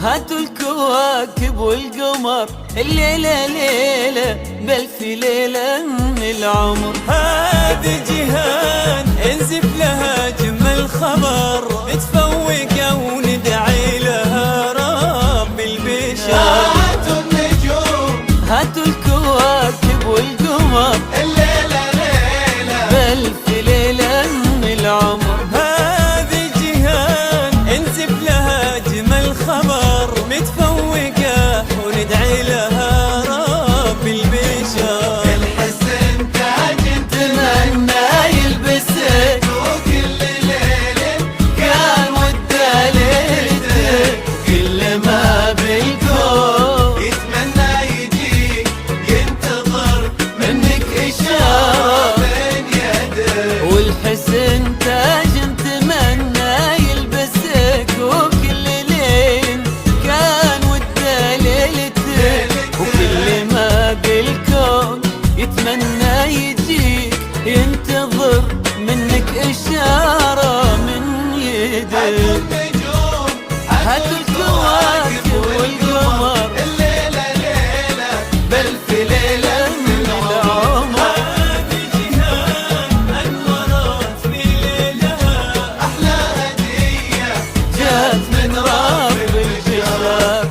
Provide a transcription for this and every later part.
هاتوا الكواكب والقمر، الليلة ليلة بألف ليلة من العمر. هذه جيهان انزف لها جمل خبر، نتفوق وندعي لها رب البشر. هاتوا النجوم، هاتوا الكواكب والقمر، الليلة ليلة بألف ليلة من العمر. هذه جيهان انزف لها جمل خبر، متفوقة وندعي لها رب البشر. الحسن تاج تمنى يلبسك وكل ليلة كان وده ليلته، كل ما بالكون يتمنى يجيك، ينتظر منك إشارة بين يدك. والحسن تاج تمنى يلبسك، وكل ليل كان وده ليلته، وكل ما بالكون يتمنى يجيك، ينتظر منك إشارة من هاتوا يدك. النجوم، هاتوا الكواكب والقمر، الليلة ليلة بألف ليلة من العمر. هذه جيهان أنورت ليلها، أحلى هدية جات من رب البشر.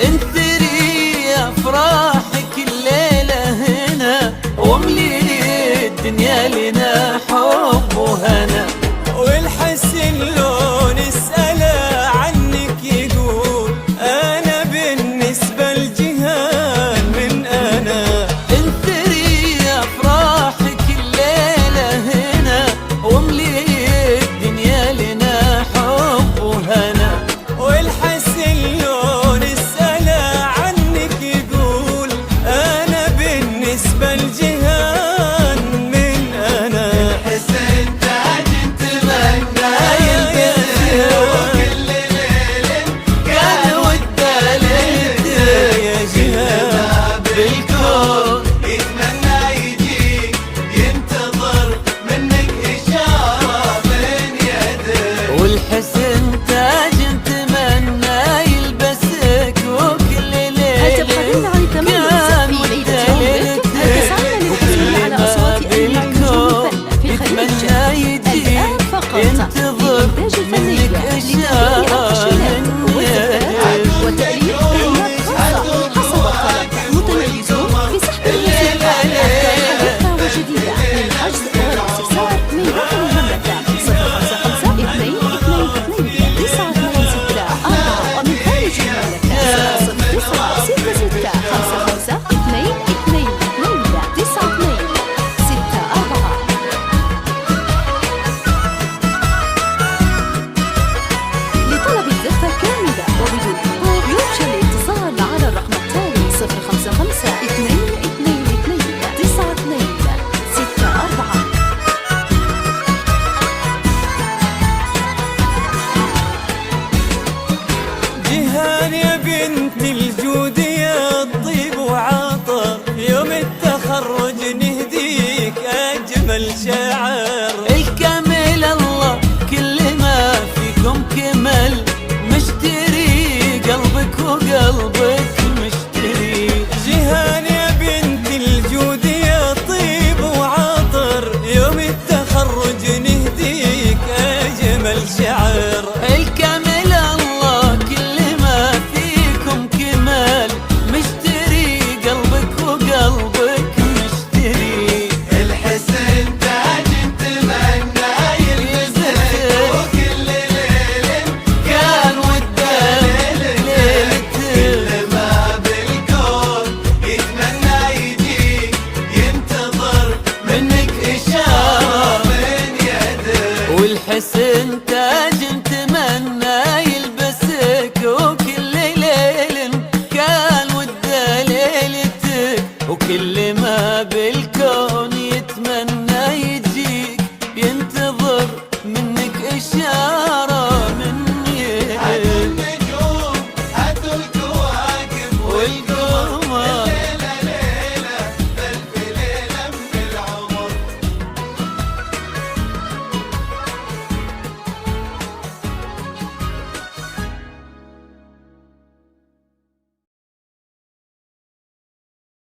انثري افراحك الليله هنا، واملي الدنيا لنا حب وهنا.